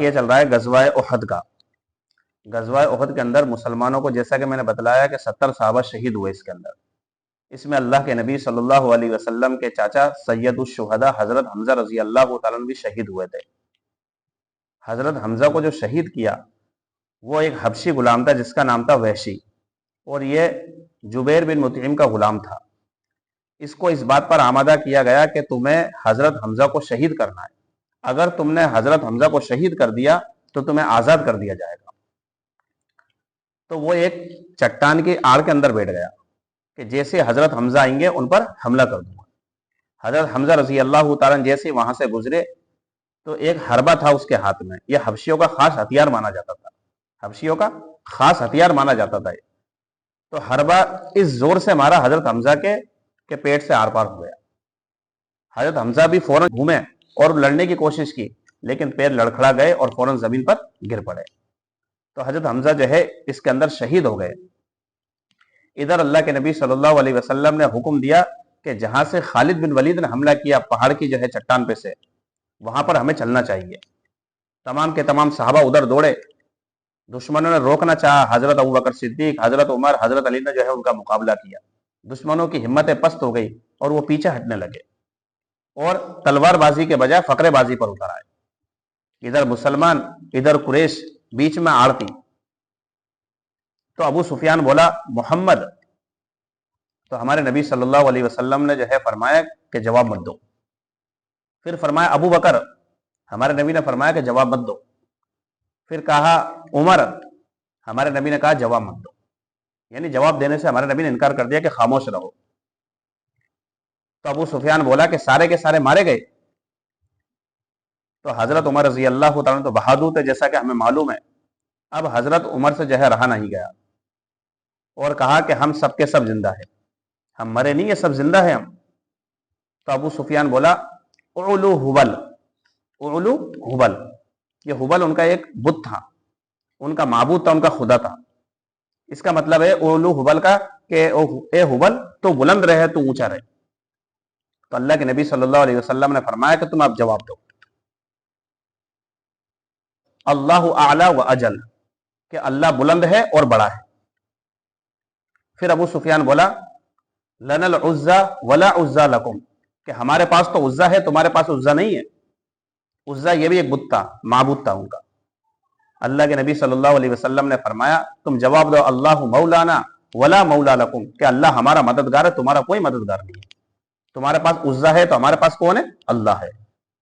واقعہ چل رہا ہے غزوہ احد کا۔ غزوہ احد کے اندر مسلمانوں کو، جیسا کہ میں نے بتلایا کہ 70 صحابہ شہید ہوئے اس کے اندر۔ اس میں اللہ کے نبی صلی اللہ علیہ وسلم کے چاچا سید الشہداء حضرت حمزہ رضی اللہ تعالیٰ عنہ بھی شہید ہوئے تھے۔ حضرت حمزہ کو جو شہید کیا وہ ایک حبشی غلام تھا جس کا نام تھا وحشی، اور یہ جبیر بن مطعم کا غلام تھا۔ اس کو اس بات پر آمادہ کیا گیا کہ تمہیں حضرت حمزہ کو شہید کرنا ہے، اگر تم نے حضرت حمزہ کو شہید کر دیا تو تمہیں آزاد کر دیا جائے گا۔ تو وہ ایک چٹان کی آڑ کے اندر بیٹھ گیا کہ جیسے حضرت حمزہ آئیں گے ان پر حملہ کر دوں گا۔ حضرت حمزہ رضی اللہ تعالیٰ جیسے وہاں سے گزرے تو ایک حربہ تھا اس کے ہاتھ میں، یہ حبشیوں کا خاص ہتھیار مانا جاتا تھا، حبشیوں کا خاص ہتھیار مانا جاتا تھا۔ تو حربہ اس زور سے مارا حضرت حمزہ کے پیٹ سے آر پار ہو گیا۔ حضرت حمزہ بھی فوراً گھومے اور لڑنے کی کوشش کی، لیکن پیر لڑکھڑا گئے اور فوراً زمین پر گر پڑے۔ تو حضرت حمزہ جو ہے اس کے اندر شہید ہو گئے۔ ادھر اللہ کے نبی صلی اللہ علیہ وسلم نے حکم دیا کہ جہاں سے خالد بن ولید نے حملہ کیا پہاڑ کی جو ہے چٹان پہ سے، وہاں پر ہمیں چلنا چاہیے۔ تمام کے تمام صحابہ ادھر دوڑے۔ دشمنوں نے روکنا چاہا، حضرت ابوبکر صدیق، حضرت عمر، حضرت علی نے جو ہے ان کا مقابلہ کیا۔ دشمنوں کی ہمتیں پست ہو گئی اور وہ پیچھے ہٹنے لگے اور تلوار بازی کے بجائے فقرے بازی پر اتر آئے۔ ادھر مسلمان، ادھر قریش، بیچ میں آڑتی۔ تو ابو سفیان بولا محمد، تو ہمارے نبی صلی اللہ علیہ وسلم نے جو ہے فرمایا کہ جواب مت دو۔ پھر فرمایا ابو بکر، ہمارے نبی نے فرمایا کہ جواب مت دو۔ پھر کہا عمر، ہمارے نبی نے کہا جواب مت دو، یعنی جواب دینے سے ہمارے نبی نے انکار کر دیا کہ خاموش رہو۔ تو ابو سفیان بولا کہ سارے کے سارے مارے گئے؟ تو حضرت عمر رضی اللہ تعالیٰ تو بہادر تھے جیسا کہ ہمیں معلوم ہے۔ اب حضرت عمر سے جو ہے رہا نہیں گیا اور کہا کہ ہم سب کے سب زندہ ہیں، ہم مرے نہیں، یہ سب زندہ ہیں ہم۔ تو ابو سفیان بولا اعلو حبل، اعلو حبل، یہ حبل ان کا ایک بت تھا، ان کا معبود تھا، ان کا خدا تھا۔ اس کا مطلب ہے اعلو حبل کا کہ اے حبل تو بلند رہے، تو اونچا رہے۔ تو اللہ کے نبی صلی اللہ علیہ وسلم نے فرمایا کہ تم اب جواب دو، اللہ اعلی و اجل، کہ اللہ بلند ہے اور بڑا ہے۔ پھر ابو سفیان بولا لنا العزا ولا عزا لکم، کہ ہمارے پاس تو عزا ہے، تمہارے پاس عزا نہیں ہے۔ عزا یہ بھی ایک بت تھا، معبود تھا ان کا۔ اللہ کے نبی صلی اللہ علیہ وسلم نے فرمایا تم جواب دو اللہ مولانا ولا مولا لکم، کہ اللہ ہمارا مددگار ہے، تمہارا کوئی مددگار نہیں ہے۔ تمہارے پاس عزا ہے تو ہمارے پاس کون ہے؟ اللہ ہے۔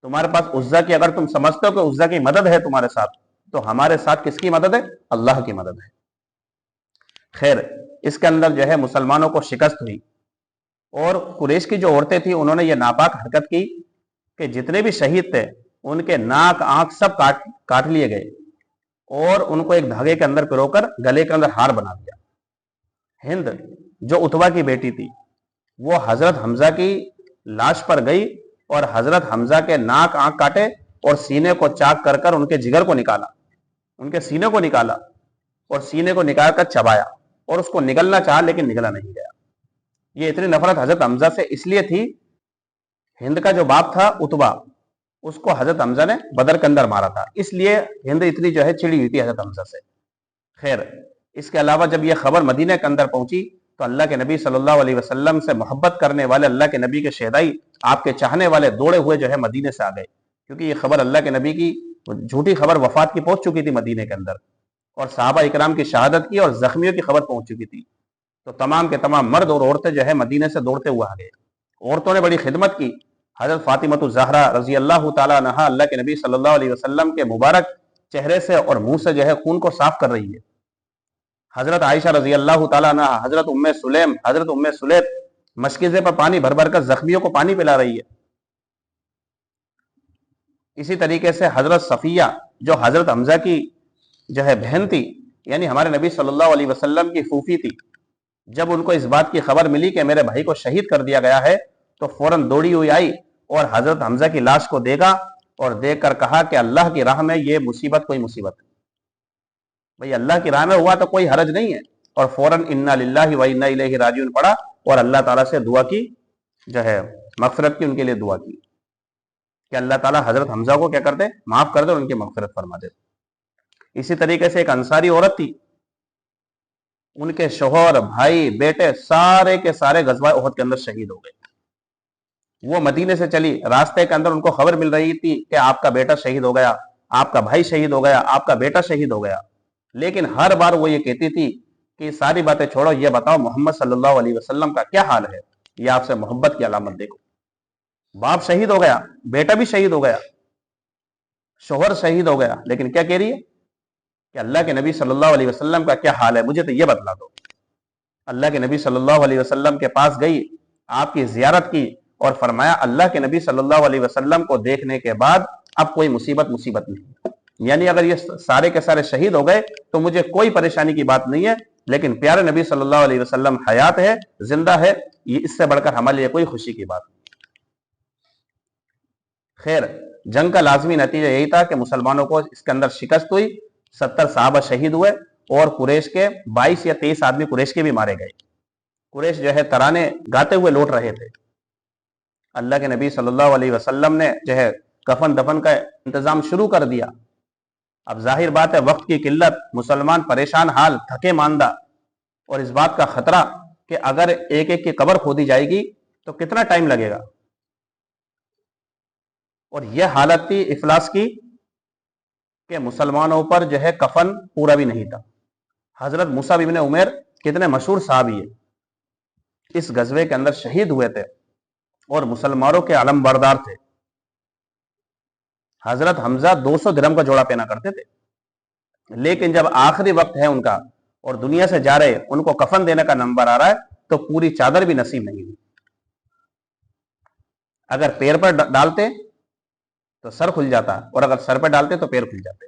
تمہارے پاس عزا کی اگر تم سمجھتے ہو کہ عزا کی مدد ہے تمہارے ساتھ، تو ہمارے ساتھ کس کی مدد ہے؟ اللہ کی مدد ہے۔ خیر، اس کے اندر جو ہے مسلمانوں کو شکست ہوئی، اور قریش کی جو عورتیں تھیں انہوں نے یہ ناپاک حرکت کی کہ جتنے بھی شہید تھے ان کے ناک آنکھ سب کاٹ لیے گئے اور ان کو ایک دھاگے کے اندر پرو کر گلے کے اندر ہار بنا دیا۔ ہند جو اتبا کی بیٹی تھی وہ حضرت حمزہ کی لاش پر گئی اور حضرت حمزہ کے ناک آنکھ کاٹے اور سینے کو چاک کر کر ان کے جگر کو نکالا، ان کے سینے کو نکالا اور سینے کو نکال کر چبایا اور اس کو نگلنا چاہا لیکن نگلا نہیں گیا۔ یہ اتنی نفرت حضرت حمزہ سے اس لیے تھی، ہند کا جو باپ تھا اتبا، اس کو حضرت حمزہ نے بدر کے اندر مارا تھا، اس لیے ہند اتنی جو ہے چڑی ہوئی تھی حضرت حمزہ سے۔ خیر، اس کے علاوہ جب یہ خبر مدینہ کے اندر پہنچی تو اللہ کے نبی صلی اللہ علیہ وسلم سے محبت کرنے والے اللہ کے نبی کے شہدائی، آپ کے چاہنے والے دوڑے ہوئے جو ہے مدینے سے آ گئے، کیونکہ یہ خبر اللہ کے نبی کی جھوٹی خبر وفات کی پہنچ چکی تھی مدینے کے اندر، اور صحابہ اکرام کی شہادت کی اور زخمیوں کی خبر پہنچ چکی تھی۔ تو تمام کے تمام مرد اور عورتیں جو ہے مدینے سے دوڑتے ہوئے آ گئے۔ عورتوں نے بڑی خدمت کی۔ حضرت فاطمہ الزہرا رضی اللہ تعالیٰ عنہا اللہ کے نبی صلی اللہ علیہ وسلم کے مبارک چہرے سے اور منہ سے جو ہے خون کو صاف کر رہی ہے۔ حضرت عائشہ رضی اللہ تعالیٰ عنہا، حضرت ام سلیم، حضرت ام سلیت مشکیزے پر پانی بھر بھر کر زخمیوں کو پانی پلا رہی ہے۔ اسی طریقے سے حضرت صفیہ جو حضرت حمزہ کی جو ہے بہن تھی، یعنی ہمارے نبی صلی اللہ علیہ وسلم کی پھوپھی تھی، جب ان کو اس بات کی خبر ملی کہ میرے بھائی کو شہید کر دیا گیا ہے تو فوراً دوڑی ہوئی آئی اور حضرت حمزہ کی لاش کو دیکھا اور دیکھ کر کہا کہ اللہ کی راہ میں یہ مصیبت کوئی مصیبت ہے، بھئی اللہ کی راہ میں ہوا تو کوئی حرج نہیں ہے، اور فوراً انا للہ و انا الیہ راجعون پڑھا اور اللہ تعالیٰ سے دعا کی، جو ہے مغفرت کی، ان کے لیے دعا کی۔ کہ اللہ تعالیٰ حضرت حمزہ کو کیا کر دے؟ معاف کر دے اور ان کی مغفرت فرما دے۔ اسی طریقے سے ایک انصاری عورت تھی، ان کے شوہر، بھائی، بیٹے سارے کے سارے غزوہ احد کے اندر شہید ہو گئے۔ وہ مدینے سے چلی، راستے کے اندر ان کو خبر مل رہی تھی کہ آپ کا بیٹا شہید ہو گیا، آپ کا بھائی شہید ہو گیا، آپ کا بیٹا شہید ہو گیا، لیکن ہر بار وہ یہ کہتی تھی کہ یہ ساری باتیں چھوڑو، یہ بتاؤ محمد صلی اللہ علیہ وسلم کا کیا حال ہے، یہ آپ سے محبت کی علامت دیکھو۔ باپ شہید ہو گیا، بیٹا بھی شہید ہو گیا، شوہر شہید ہو گیا، لیکن کیا کہہ رہی ہے کہ اللہ کے نبی صلی اللہ علیہ وسلم کا کیا حال ہے، مجھے تو یہ بتلا دو۔ اللہ کے نبی صلی اللہ علیہ وسلم کے پاس گئی، آپ کی زیارت کی اور فرمایا اللہ کے نبی صلی اللہ علیہ وسلم کو دیکھنے کے بعد اب کوئی مصیبت نہیں، یعنی اگر یہ سارے کے سارے شہید ہو گئے تو مجھے کوئی پریشانی کی بات نہیں ہے، لیکن پیارے نبی صلی اللہ علیہ وسلم حیات ہے، زندہ ہے، یہ اس سے بڑھ کر ہمارے لیے کوئی خوشی کی بات نہیں۔ خیر، جنگ کا لازمی نتیجہ یہی تھا کہ مسلمانوں کو اس کے اندر شکست ہوئی، 70 صحابہ شہید ہوئے اور قریش کے 22 یا 23 آدمی قریش کے بھی مارے گئے۔ قریش جو ہے ترانے گاتے ہوئے لوٹ رہے تھے۔ اللہ کے نبی صلی اللہ علیہ وسلم نے جو ہے کفن دفن کا انتظام شروع کر دیا۔ اب ظاہر بات ہے وقت کی قلت، مسلمان پریشان حال، تھکے ماندہ، اور اس بات کا خطرہ کہ اگر ایک ایک کی قبر کھودی جائے گی تو کتنا ٹائم لگے گا، اور یہ حالت تھی افلاس کی کہ مسلمانوں پر جو ہے کفن پورا بھی نہیں تھا۔ حضرت مصعب ابن عمیر کتنے مشہور صحابی ہیں، اس غزوے کے اندر شہید ہوئے تھے اور مسلمانوں کے علم بردار تھے۔ حضرت حمزہ 200 درہم کا جوڑا پہنا کرتے تھے، لیکن جب آخری وقت ہے ان کا اور دنیا سے جا رہے، ان کو کفن دینے کا نمبر آ رہا ہے تو پوری چادر بھی نصیب نہیں ہوئی۔ اگر پیر پر ڈالتے تو سر کھل جاتا، اور اگر سر پہ ڈالتے تو پیر کھل جاتے۔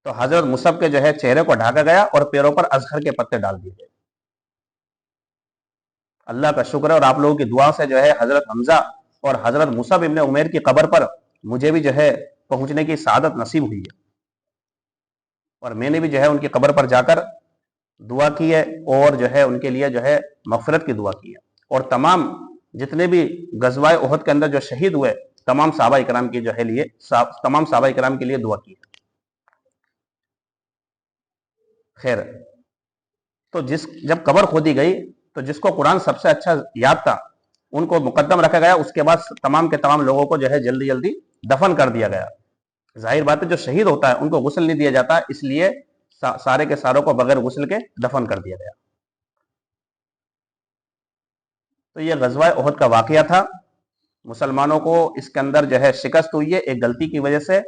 تو حضرت مصعب کے جو ہے چہرے کو ڈھاکا گیا اور پیروں پر ازخر کے پتے ڈال دیے گئے۔ اللہ کا شکر ہے اور آپ لوگوں کی دعا سے جو ہے حضرت حمزہ اور حضرت مصعب ابن عمیر کی قبر پر مجھے بھی جو ہے پہنچنے کی سعادت نصیب ہوئی ہے، اور میں نے بھی جو ہے ان کی قبر پر جا کر دعا کی ہے اور جو ہے ان کے لیے جو ہے مغفرت کی دعا کی ہے، اور تمام جتنے بھی غزوہ احد کے اندر جو شہید ہوئے تمام صحابہ اکرام کی جو ہے تمام صحابہ اکرام کے لیے دعا کی ہے۔ خیر، تو جب قبر کھودی گئی تو جس کو قرآن سب سے اچھا یاد تھا ان کو مقدم رکھا گیا، اس کے بعد تمام کے تمام لوگوں کو جو ہے جلدی جلدی دفن کر دیا گیا۔ ظاہر بات ہے جو شہید ہوتا ہے ان کو غسل نہیں دیا جاتا، اس لیے سارے کے ساروں کو بغیر غسل کے دفن کر دیا گیا۔ تو یہ غزوہ احد کا واقعہ تھا۔ مسلمانوں کو اس کے اندر جو ہے شکست ہوئی ہے ایک غلطی کی وجہ سے،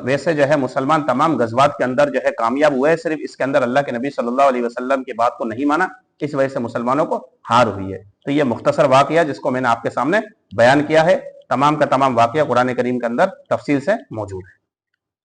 ویسے جو ہے مسلمان تمام غزوات کے اندر جو ہے کامیاب ہوئے، صرف اس کے اندر اللہ کے نبی صلی اللہ علیہ وسلم کی بات کو نہیں مانا، اس وجہ سے مسلمانوں کو ہار ہوئی ہے۔ تو یہ مختصر واقعہ جس کو میں نے آپ کے سامنے بیان کیا ہے، تمام کا تمام واقعہ قرآن کریم کے اندر تفصیل سے موجود ہے۔